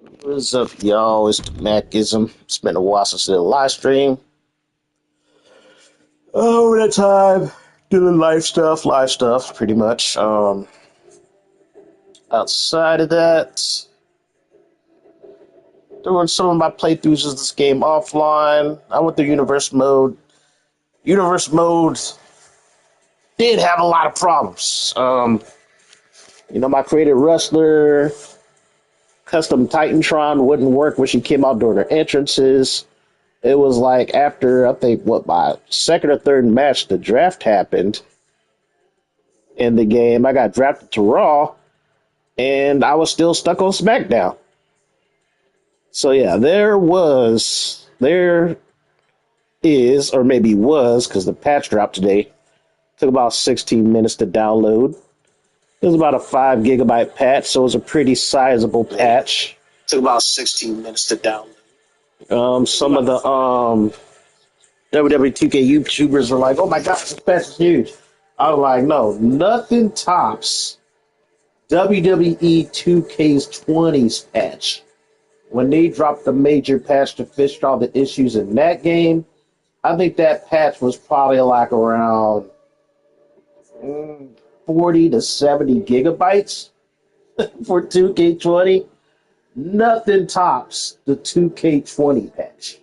What's up, y'all? It's the Macism. It's been a while since I did a live stream. Over that time, doing live stuff, pretty much. Outside of that, doing some of my playthroughs of this game offline. I went through universe mode. Universe mode did have a lot of problems. My created wrestler, custom Titantron wouldn't work when she came out during her entrances. It was like after, I think, my second or third match, the draft happened in the game. I got drafted to Raw, and I was still stuck on SmackDown. So yeah, there is, or maybe was, because the patch dropped today. Took about 16 minutes to download. It was about a 5 GB patch, so it was a pretty sizable patch. Took about 16 minutes to download. Some of the WWE 2k YouTubers are like, "Oh my God, this patch is huge." I was like, "No, nothing tops WWE 2k20's patch. When they dropped the major patch to fix all the issues in that game, I think that patch was probably like around 40 to 70 gigabytes for 2K20. Nothing tops the 2K20 patch.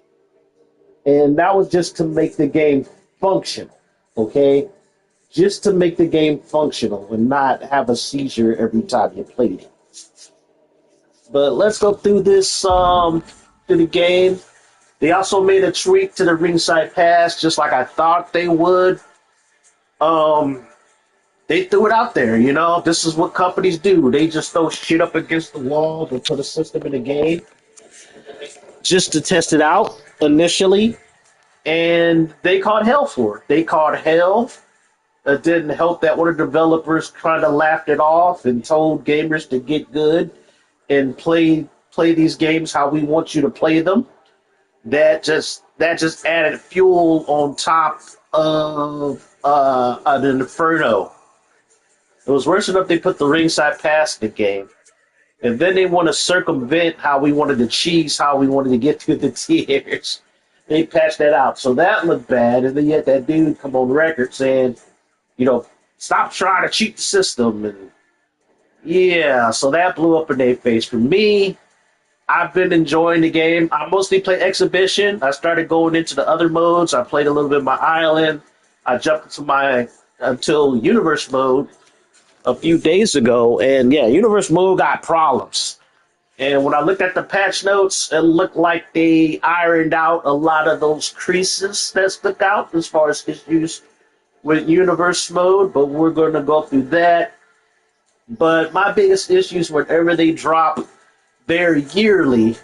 And that was just to make the game functional, okay? Just to make the game functional and not have a seizure every time you played it. But let's go through this through the game. They also made a tweak to the ringside pass, just like I thought they would. They threw it out there, This is what companies do. They just throw shit up against the wall to put a system in the game just to test it out initially. And they caught hell for it. They caught hell. It didn't help that one of the developers kind of laughed it off and told gamers to get good and play these games how we want you to play them. That just added fuel on top of an inferno. It was worse enough they put the ringside pass in the game, and then they want to circumvent how we wanted to cheese, how we wanted to get through the tiers. They patched that out, so that looked bad. And then you had that dude come on record saying, stop trying to cheat the system. And yeah, so that blew up in their face. For me, I've been enjoying the game. I mostly play Exhibition. I started going into the other modes. I played a little bit of my Island. I jumped into until Universe mode a few days ago. And yeah, Universe mode got problems. And when I looked at the patch notes, it looked like they ironed out a lot of those creases that stuck out as far as issues with Universe mode, but we're going to go through that. But my biggest issues whenever they drop their yearly,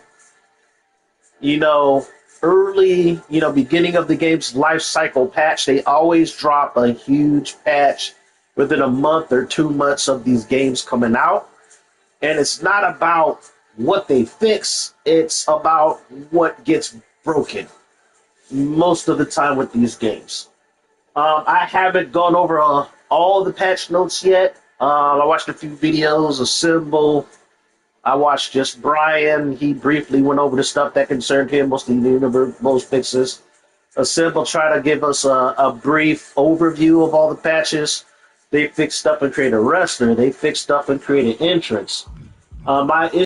early, beginning of the game's life cycle patch, they always drop a huge patch within a month or 2 months of these games coming out. And it's not about what they fix, it's about what gets broken most of the time with these games. I haven't gone over all the patch notes yet. I watched a few videos of Symbol. I watched just Brian. He briefly went over the stuff that concerned him, mostly the universe fixes. Symbol tried to give us a brief overview of all the patches. They fixed stuff and created a wrestler. They fixed stuff and created entrance. My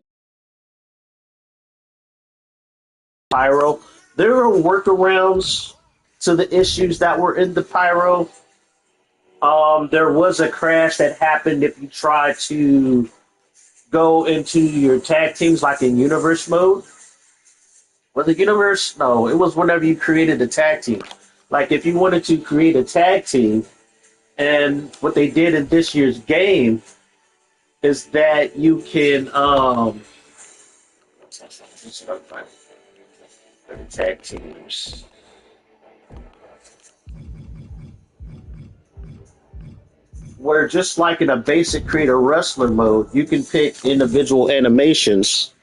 Pyro. There are workarounds to the issues that were in the Pyro. There was a crash that happened if you try to go into your tag teams like in Universe mode. Was it Universe? No, it was whenever you created a tag team. Like if you wanted to create a tag team, and what they did in this year's game is that you can tag teams. Where just like in a basic create a wrestler mode, you can pick individual animations.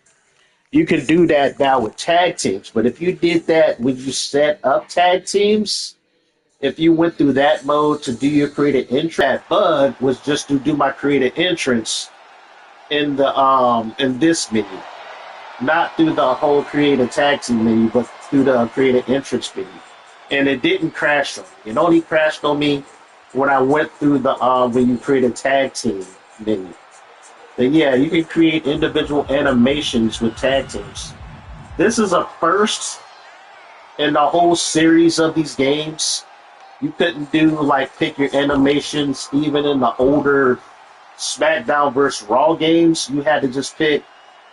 You can do that now with tag teams. But if you did that when you set up tag teams, if you went through that mode to do your creative entrance, that bug was just to do my creative entrance in the in this menu. not through the whole create a tag team menu, but through the create an entrance menu. And it didn't crash on me. It only crashed on me when I went through the when you create a tag team menu. But yeah, you can create individual animations with tag teams. This is a first in the whole series of these games. You couldn't do like pick your animations even in the older SmackDown versus Raw games. You had to just pick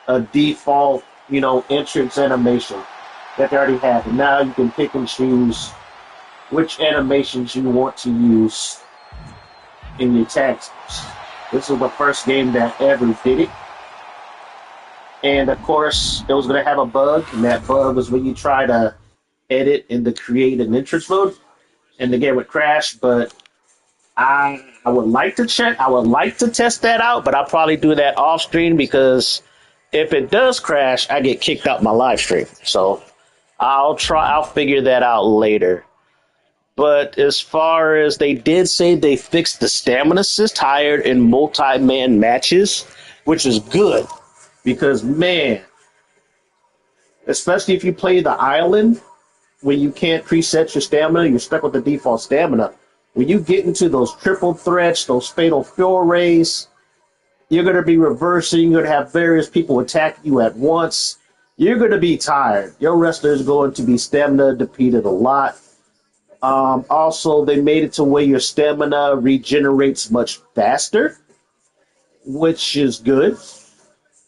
a default, entrance animation that they already have. And now you can pick and choose which animations you want to use in your tag teams. This is the first game that ever did it. And of course, it was going to have a bug, and that bug was when you try to edit in the create an entrance mode, and the game would crash. But I would like to check. I would like to test that out, but I'll probably do that off screen because if it does crash, I get kicked out my live stream. So I'll try. I'll figure that out later. But as far as they did say they fixed the stamina assist higher in multi-man matches, which is good because man, especially if you play the island when you can't preset your stamina, you're stuck with the default stamina. When you get into those triple threats, those fatal four rays, you're going to be reversing. You're going to have various people attack you at once. You're going to be tired. Your wrestler is going to be stamina depleted a lot. Also, they made it to where your stamina regenerates much faster, which is good.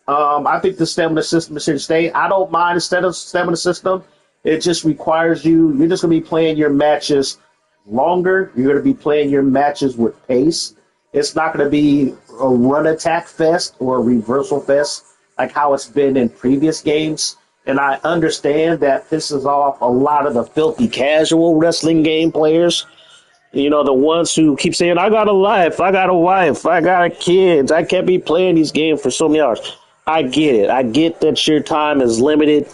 I think the stamina system should stay. I don't mind instead of stamina system. It just requires you're just going to be playing your matches longer. You're going to be playing your matches with pace. It's not going to be a run attack fest or a reversal fest like how it's been in previous games. And I understand that pisses off a lot of the filthy casual wrestling game players. The ones who keep saying, I got a life, I got a wife, I got kids. I can't be playing these games for so many hours. I get it. I get that your time is limited.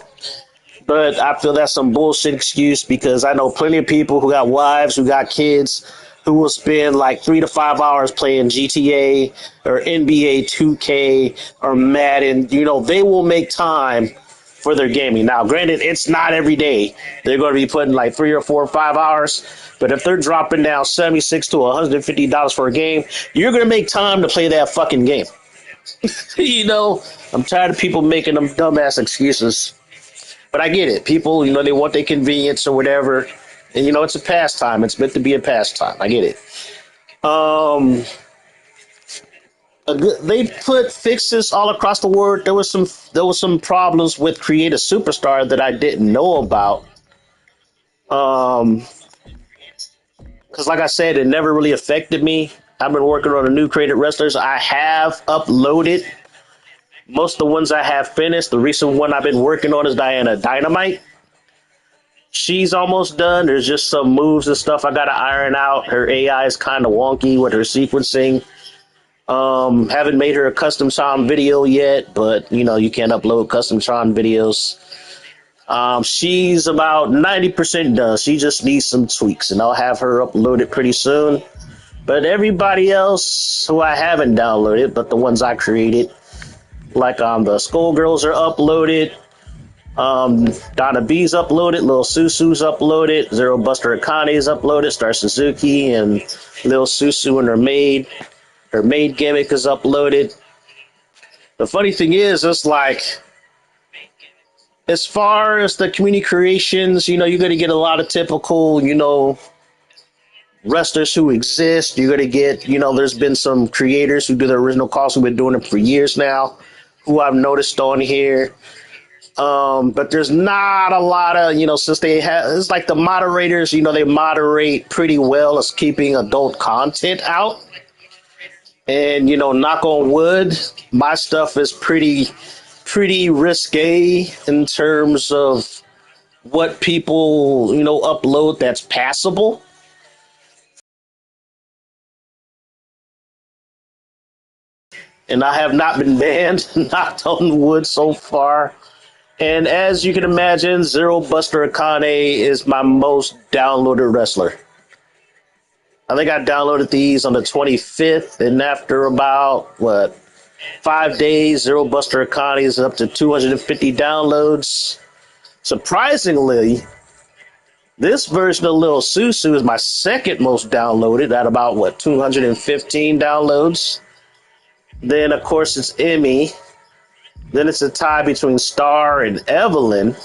But I feel that's some bullshit excuse because I know plenty of people who got wives, who got kids, who will spend like 3 to 5 hours playing GTA or NBA 2K or Madden. They will make time for their gaming. Now, granted, it's not every day. They're going to be putting like 3 or 4 or 5 hours. But if they're dropping down $76 to $150 for a game, you're going to make time to play that fucking game. I'm tired of people making them dumbass excuses. But I get it. People, they want their convenience or whatever. And, it's a pastime. It's meant to be a pastime. I get it. They put fixes all across the world. There was some problems with Create a Superstar that I didn't know about. Because like I said, it never really affected me. I've been working on a new Created Wrestlers. I have uploaded most of the ones I have finished. The recent one I've been working on is Diana Dynamite. She's almost done. There's just some moves and stuff I got to iron out. Her AI is kind of wonky with her sequencing. Haven't made her a custom sound video yet, but you can't upload custom sound videos. She's about 90% done. She just needs some tweaks, and I'll have her uploaded pretty soon. But everybody else who I haven't downloaded, but the ones I created, like the Skullgirls are uploaded. Donna B's uploaded, Lil Susu's uploaded, Zero Buster Akane is uploaded, Star Suzuki and Lil Susu and her maid gimmick is uploaded. The funny thing is, it's like, as far as the community creations, you're going to get a lot of typical, wrestlers who exist. You're going to get, there's been some creators who do the original calls who've been doing it for years now, who I've noticed on here. But there's not a lot of, since they have, it's like the moderators, they moderate pretty well as keeping adult content out. And, knock on wood, my stuff is pretty risque in terms of what people, upload that's passable. And I have not been banned, knocked on wood so far. And as you can imagine, Zero Buster Akane is my most downloaded wrestler. I think I downloaded these on the 25th, and after about, 5 days, Zero Buster Akane is up to 250 downloads. Surprisingly, this version of Lil Susu is my second most downloaded at about, 215 downloads. Then, of course, it's Emmy. Then it's a tie between Star and Evelyn.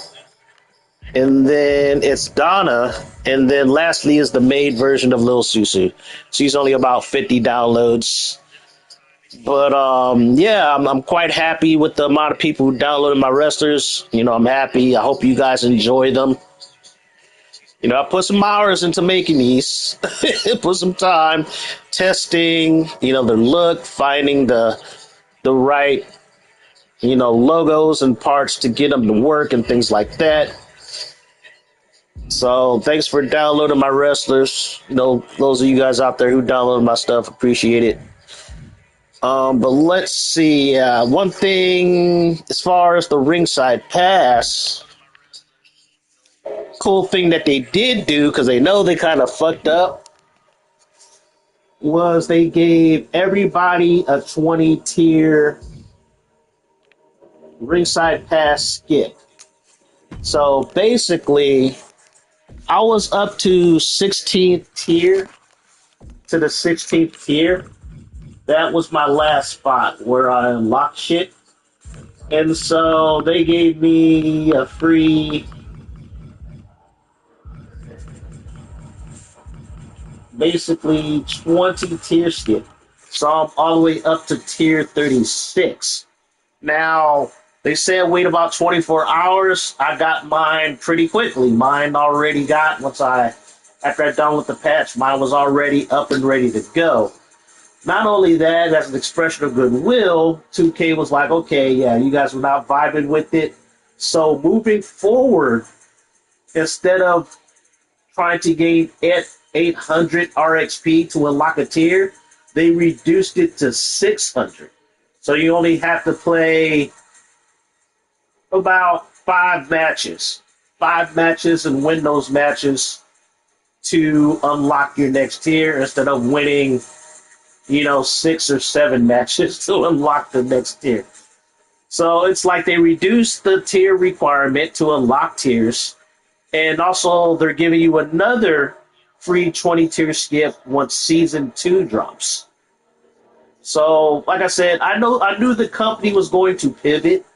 And then it's Donna. And then lastly is the maid version of Lil Susu. She's only about 50 downloads. But yeah, I'm quite happy with the amount of people who downloaded my wrestlers. I'm happy. I hope you guys enjoy them. I put some hours into making these. Put some time testing, the look, finding the right, logos and parts to get them to work and things like that. So thanks for downloading my wrestlers. Those of you guys out there who downloaded my stuff, appreciate it. But let's see. One thing as far as the ringside pass, cool thing that they did do, because they know they kind of fucked up, was they gave everybody a 20-tier ringside pass skip. So basically, I was up to 16th tier, to the 16th tier. That was my last spot where I unlocked shit. And so they gave me a free, basically 20 tier skip. So I'm all the way up to tier 36. Now, they said wait about 24 hours. I got mine pretty quickly. Mine already got, after I done with the patch, mine was already up and ready to go. Not only that, as an expression of goodwill, 2K was like, okay, yeah, you guys were not vibing with it. So moving forward, instead of trying to gain 800 RXP to unlock a tier, they reduced it to 600. So you only have to play about 5 matches. 5 matches and win those matches to unlock your next tier instead of winning 6 or 7 matches to unlock the next tier. So it's like they reduced the tier requirement to unlock tiers, and also they're giving you another free 20 tier skip once season 2 drops. So, like I said, I knew the company was going to pivot.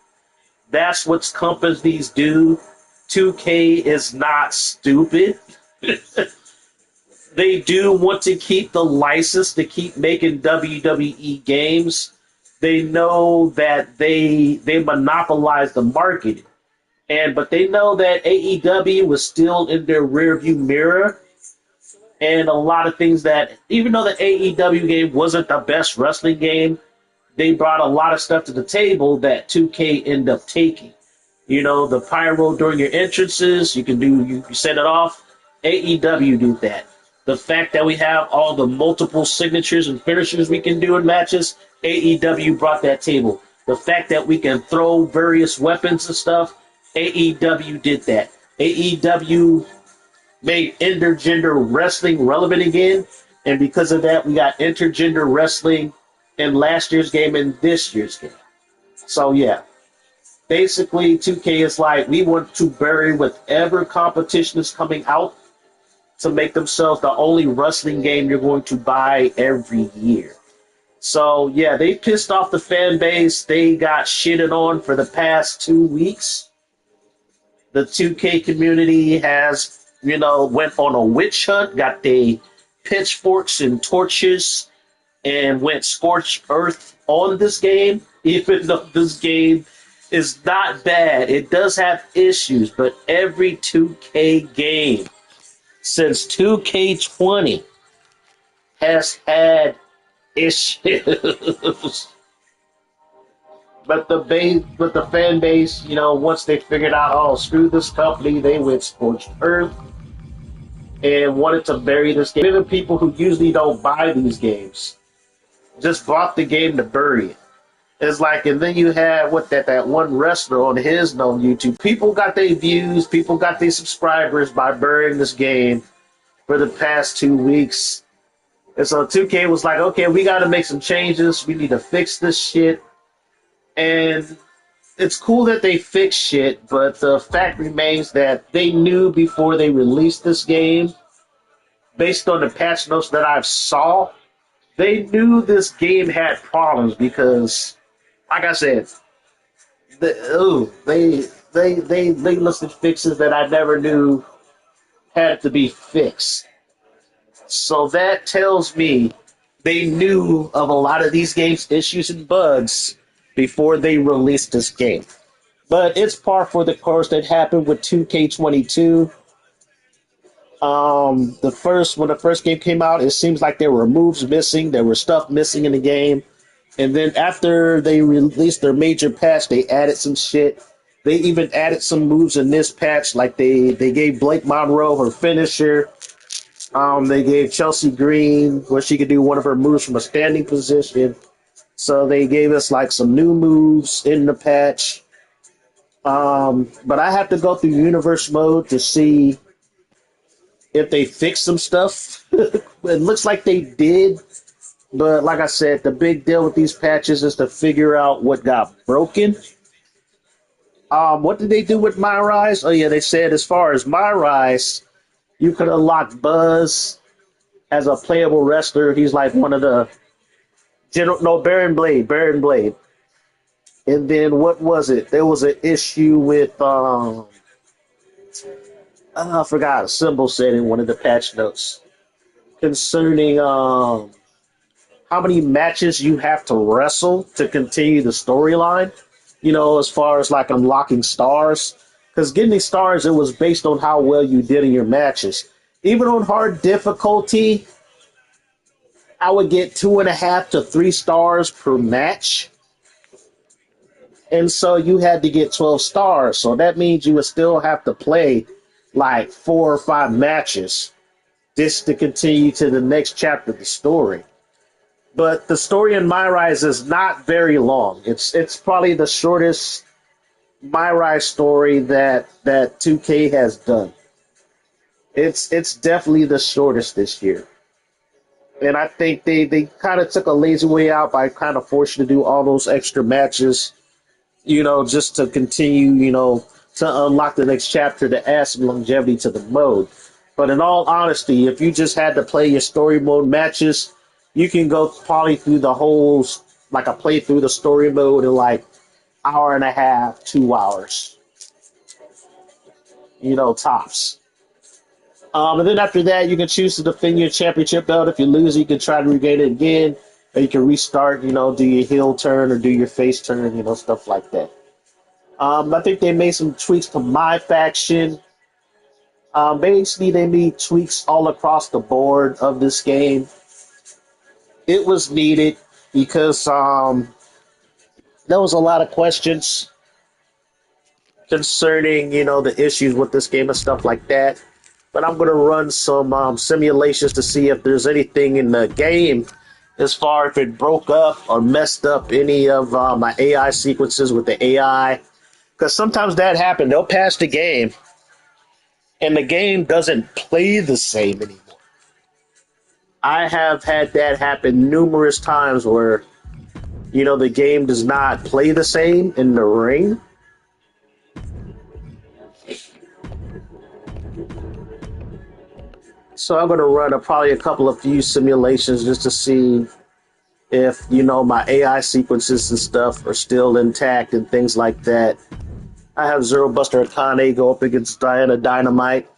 That's what companies do. 2K is not stupid. They do want to keep the license to keep making WWE games. They know that they monopolize the market, but they know that AEW was still in their rearview mirror, and a lot of things that, even though the AEW game wasn't the best wrestling game, they brought a lot of stuff to the table that 2K ended up taking. The pyro during your entrances, you set it off. AEW did that. The fact that we have all the multiple signatures and finishers we can do in matches, AEW brought that table. The fact that we can throw various weapons and stuff, AEW did that. AEW made intergender wrestling relevant again, and because of that, we got intergender wrestling in last year's game and this year's game. So yeah, basically 2K is like, we want to bury whatever competition is coming out to make themselves the only wrestling game you're going to buy every year. So yeah, they pissed off the fan base. They got shitted on for the past 2 weeks. The 2K community has, went on a witch hunt, got the pitchforks and torches, and went scorched earth on this game, even though this game is not bad. It does have issues, but every 2K game since 2K20 has had issues. But the fan base, once they figured out, oh, screw this company, they went scorched earth and wanted to bury this game. Even people who usually don't buy these games just bought the game to bury it. It's like, and then you had that one wrestler on his on YouTube. People got their views, people got their subscribers by burying this game for the past 2 weeks. And so 2K was like, okay, we got to make some changes. We need to fix this shit. And it's cool that they fixed shit, but the fact remains that they knew before they released this game, based on the patch notes that I've saw, they knew this game had problems because, like I said, they listed fixes that I never knew had to be fixed. So that tells me they knew of a lot of these games' issues and bugs before they released this game. But it's par for the course that happened with 2K22. When the first game came out, it seems like there were moves missing, there was stuff missing in the game. And then after they released their major patch, they added some shit. They even added some moves in this patch, like they gave Blake Monroe her finisher. They gave Chelsea Green where she could do one of her moves from a standing position. So they gave us like some new moves in the patch. But I have to go through universe mode to see if they fixed some stuff. It looks like they did, but like I said, the big deal with these patches is to figure out what got broken. What did they do with My Rise? Oh yeah, they said as far as My Rise, you could unlock Buzz as a playable wrestler. He's like one of the general. No, Baron Blade. And then what was it? There was an issue with I forgot a symbol said in one of the patch notes concerning how many matches you have to wrestle to continue the storyline. You know, as far as like unlocking stars, because getting these stars, it was based on how well you did in your matches. Even on hard difficulty, I would get 2.5 to 3 stars per match. And so you had to get 12 stars. So that means you would still have to play like 4 or 5 matches just to continue to the next chapter of the story. But the story in My Rise is not very long. It's probably the shortest My Rise story that 2K has done. It's definitely the shortest this year. And I think they kind of took a lazy way out by kind of forcing you to do all those extra matches, just to continue, to unlock the next chapter to add some longevity to the mode. But in all honesty, if you just had to play your story mode matches, you can go probably through the whole, like a play through the story mode in like hour and a half, 2 hours, tops. And then after that, you can choose to defend your championship belt. If you lose, you can try to regain it again, or you can restart, do your heel turn or do your face turn, stuff like that. I think they made some tweaks to my faction. Basically, they made tweaks all across the board of this game. It was needed because there was a lot of questions concerning, the issues with this game and stuff like that. But I'm going to run some simulations to see if there's anything in the game as far if it broke up or messed up any of my AI sequences with the AI. Because sometimes that happens. They'll pass the game and the game doesn't play the same anymore. I have had that happen numerous times where, the game does not play the same in the ring. So I'm going to run probably a couple of few simulations just to see if, my AI sequences and stuff are still intact and things like that. I have Zero Buster Akane go up against Diana Dynamite.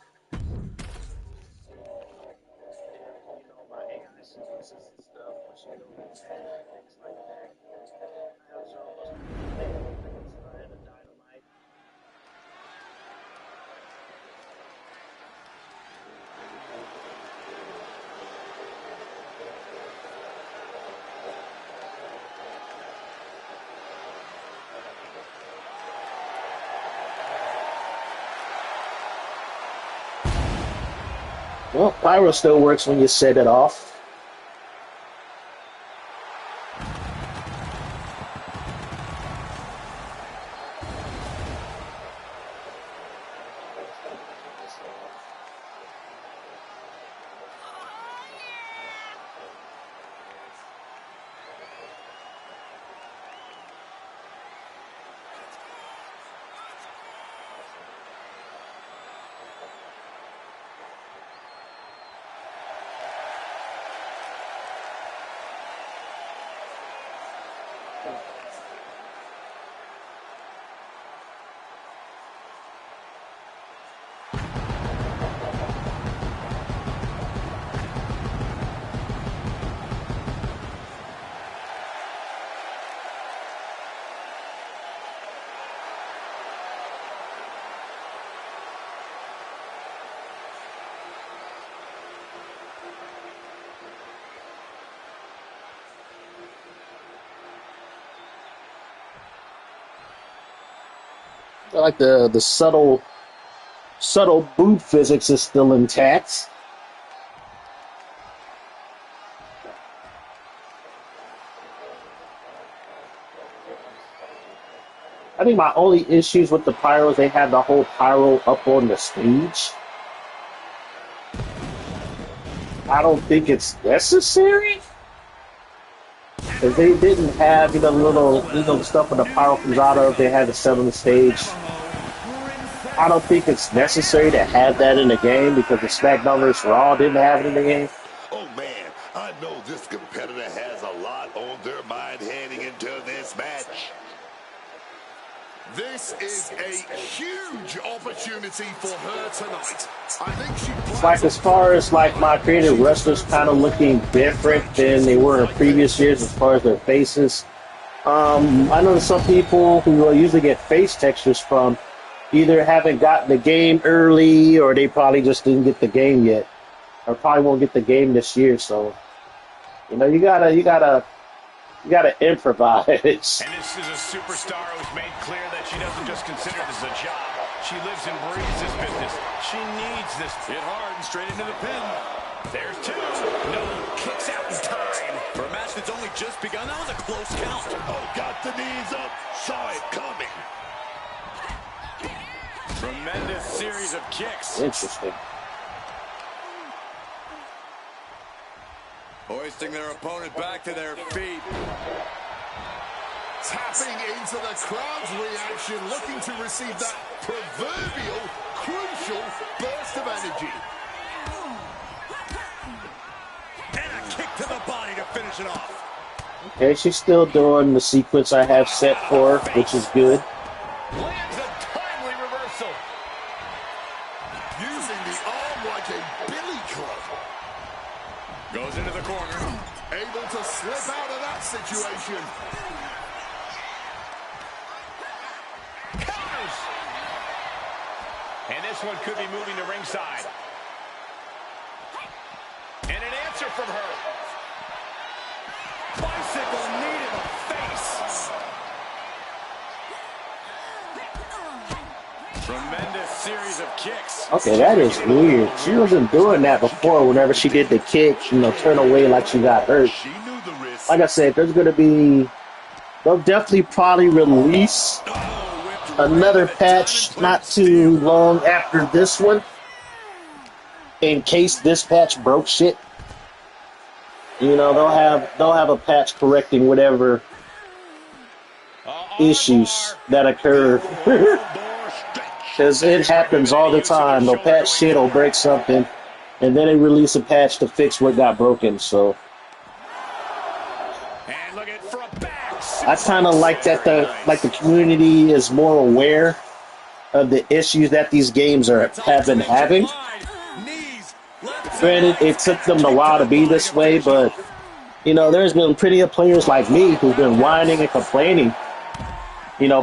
Well, Pyro still works when you set it off. I like the subtle boot physics is still intact. I think my only issues with the pyro is they had the whole pyro up on the stage. I don't think it's necessary. Because they didn't have, the little stuff where the pyro comes out of. They had to set on the stage. I don't think it's necessary to have that in the game because the SmackDown vs. Raw didn't have it in the game. Oh man, I know this competitor has a lot on their mind heading into this match. This is a huge opportunity for her tonight. I think she it's like as far as like my creative wrestlers kind of looking different than they were in previous years as far as their faces. I know some people who usually get face textures from either haven't gotten the game early or they probably just didn't get the game yet, or probably won't get the game this year. So, you gotta improvise. And this is a superstar who's made clear that she doesn't just consider this a job. She lives and breathes this business. She needs this. Hit hard and straight into the pin. There's two. No, kicks out in time. For a match that's only just begun, that was a close count. Oh, got the knees up. Saw it coming. Tremendous series of kicks. Interesting. Hoisting their opponent back to their feet. Tapping into the crowd's reaction, looking to receive that proverbial, crucial burst of energy. And a kick to the body to finish it off. Okay, she's still doing the sequence I have set for her, which is good. Lands a timely reversal. Using the arm like a billy club. Goes into the corner. Able to slip out of that situation. Counters. And this one could be moving to ringside. And an answer from her. Bicycle knee to the face. Tremendous series of kicks. Okay, that is weird. She wasn't doing that before whenever she did the kick, turn away like she got hurt. She knew the risk. Like I said, they'll definitely probably release another patch not too long after this one in case this patch broke shit. They'll have a patch correcting whatever issues that occur. Because it happens all the time. They'll patch shit or break something, and then they release a patch to fix what got broken. So And look at for a back. I kind of like that the community is more aware of the issues that these games have been having. Granted, it took them a while to be this way, but there's been plenty of players like me who've been whining and complaining,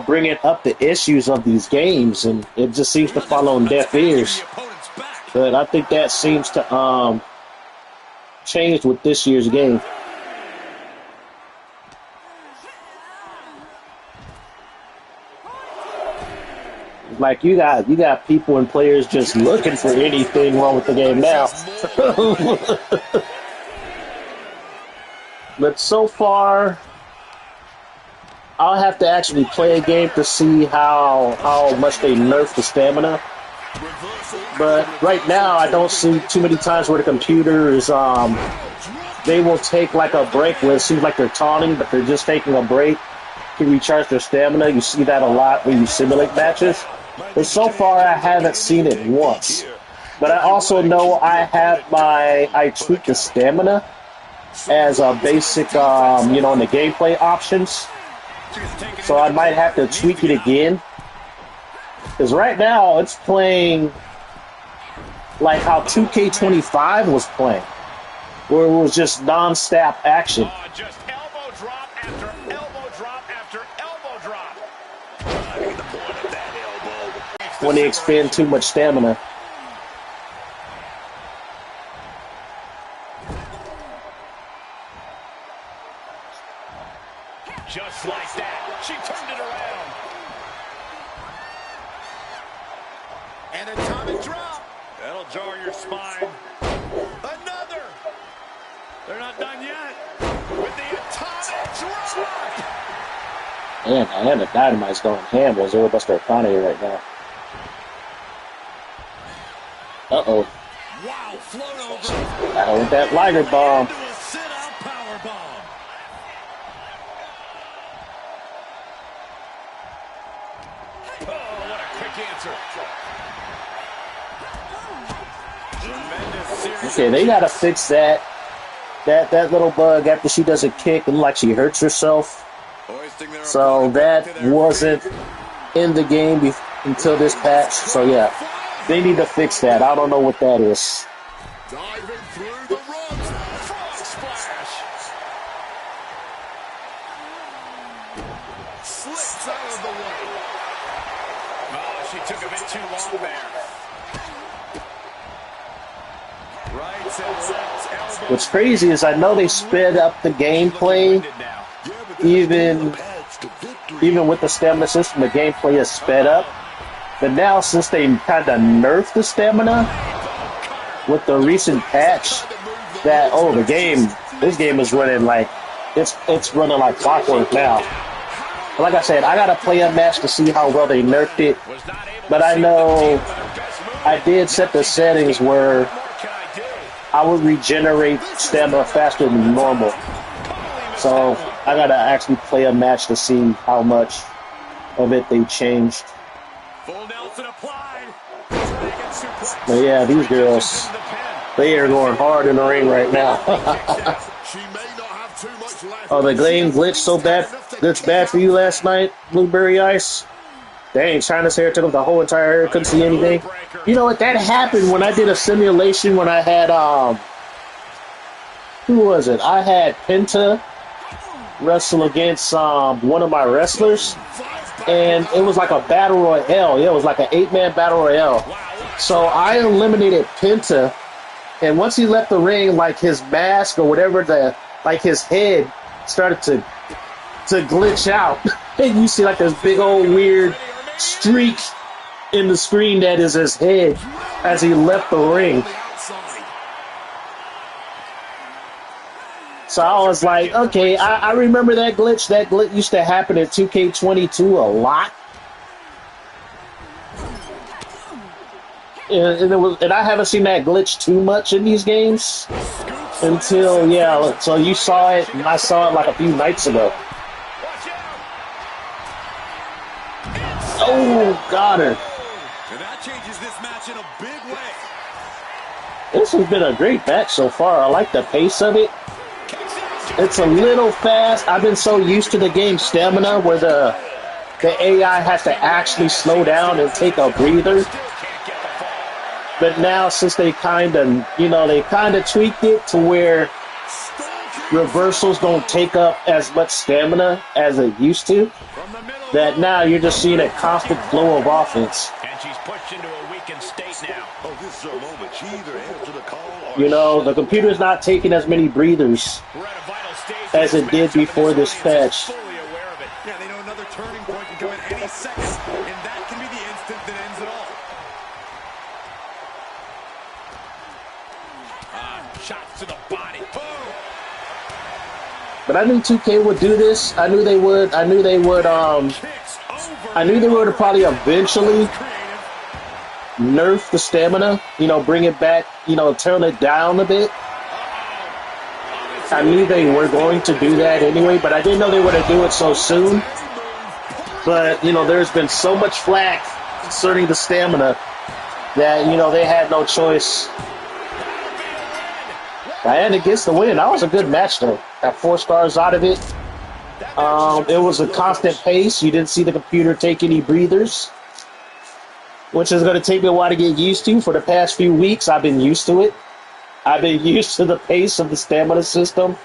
bringing up the issues of these games, and it just seems to fall on deaf ears. But I think that seems to change with this year's game. Like you got people and players just looking for anything wrong with the game now. But so far, I'll have to actually play a game to see how much they nerf the stamina. But right now, I don't see too many times where the computer is they will take like a break where it seems like they're taunting, but they're just taking a break to recharge their stamina. You see that a lot when you simulate matches. But so far, I haven't seen it once. But I also know I tweak the stamina as a basic, in the gameplay options. So I might have to tweak it again. Because right now it's playing like how 2k25 was playing, where it was just non-stop action. Just elbow drop after elbow drop after elbow drop. The point of that elbow. When they expend too much stamina. Just like that, she turned it around. And atomic drop. That'll jar your spine. Another. They're not done yet. With the atomic drop. Man, I the Dynamite's going ham. Was Buster O'Connor right now? Uh-oh. Wow, float over. Battle with that Liger bomb. Into a sit-out powerbomb. Oh, what a quick answer. Tremendous series. Okay, they gotta fix that. That little bug after she does a kick and like she hurts herself. So that wasn't in the game until this patch. So yeah, they need to fix that. I don't know what that is. Diving through the ropes. Frog splash. Slips out of the way. Oh, she took a bit too long there. Rights and lefts, elbows. What's crazy is I know they sped up the gameplay. Even with the stamina system, the gameplay is sped up. But now, since they kind of nerfed the stamina with the recent patch, this game is running like it's running like clockwork now. But like I said, I gotta play a match to see how well they nerfed it. But I know I did set the settings where I would regenerate stamina faster than normal. So I gotta actually play a match to see how much of it they changed. Full Nelson applied. But yeah, these girls, they are going hard in the ring right now. She may not have too much left. Oh, the game glitched bad for you last night, Blueberry Ice? Dang, China's hair took up the whole entire hair, couldn't see anything. You know what, that happened when I did a simulation when I had, who was it? I had Penta wrestle against one of my wrestlers, and it was like a battle royale. Yeah, it was like an 8-man battle royale. So I eliminated Penta, and once he left the ring, like his mask or whatever, his head started to glitch out, and you see like this big old weird streak in the screen that is his head as he left the ring. So I was like, okay, I remember that glitch. That glitch used to happen in 2k22 a lot. And I haven't seen that glitch too much in these games until, yeah, so you saw it, and I saw it like a few nights ago. Oh, got her. And that changes this match in a big way. This has been a great match so far. I like the pace of it. It's a little fast. I've been so used to the game stamina where the AI has to actually slow down and take a breather. But now, since they kind of tweaked it to where reversals don't take up as much stamina as it used to, that now you're just seeing a constant flow of offense. And she's pushed into a weakened state now. Oh, this is her moment. She either answers the call or You know, the computer's not taking as many breathers We're at a vital stage as it did before this patch. fully aware of it. Yeah, they know another turning point can come at any second, and that can be the instant that ends it all. Shots to the body. Boom. But I knew 2K would do this. I knew they would probably eventually nerf the stamina, bring it back, turn it down a bit. I knew they were going to do that anyway, but I didn't know they were going to do it so soon. But, there's been so much flack concerning the stamina that, they had no choice. Diana gets the win. That was a good match, though. Got 4 stars out of it. It was a constant pace. You didn't see the computer take any breathers, which is going to take me a while to get used to. For the past few weeks, I've been used to it. I've been used to the pace of the stamina system,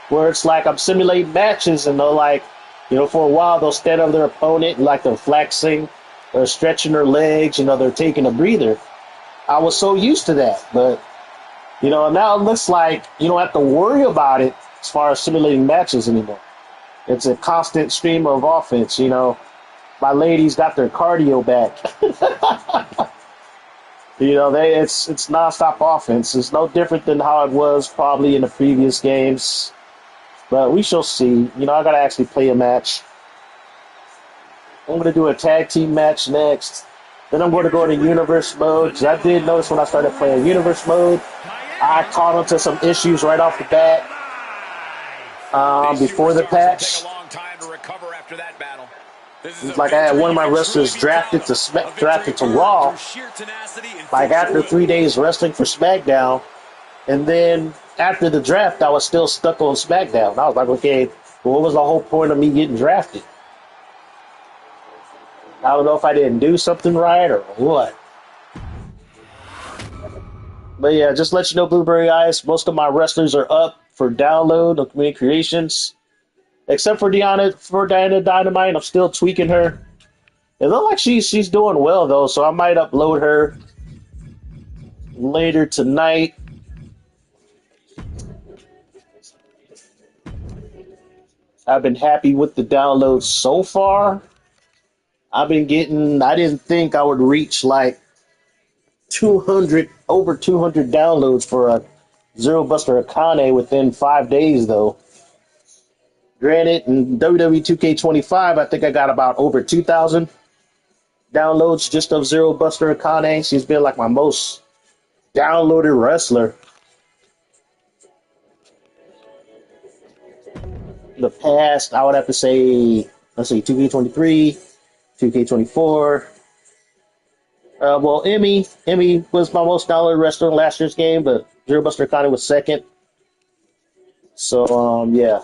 where it's like I'm simulating matches, and they're like, for a while they'll stand over their opponent and like they're flexing, they're stretching their legs, they're taking a breather. I was so used to that, but now it looks like you don't have to worry about it as far as simulating matches anymore. It's a constant stream of offense. My ladies got their cardio back. It's nonstop offense. It's no different than how it was probably in the previous games. But we shall see. I got to actually play a match. I'm going to do a tag team match next. Then I'm going to go into universe mode, because I did notice when I started playing universe mode, I caught onto some issues right off the bat before the patch. It's like I had one of my wrestlers drafted to Raw, like after 3 days wrestling for SmackDown, and then after the draft, I was still stuck on SmackDown. I was like, okay, well, what was the whole point of me getting drafted? I don't know if I didn't do something right or what. But yeah, just let you know, Blueberry Eyes, most of my wrestlers are up for download on Community Creations. Except for Diana Dynamite, I'm still tweaking her. It looks like she's doing well, though, so I might upload her later tonight. I've been happy with the downloads so far. I didn't think I would reach like over 200 downloads for a Zero Buster Akane within 5 days, though. Granted, in WWE 2k25, I think I got about over 2,000 downloads just of Zero Buster Akane. She's been like my most downloaded wrestler. The past, I would have to say, let's see, 2k23, 2k24. Emmy was my most downloaded wrestler in last year's game, but Zero Buster Akane was second. So, yeah.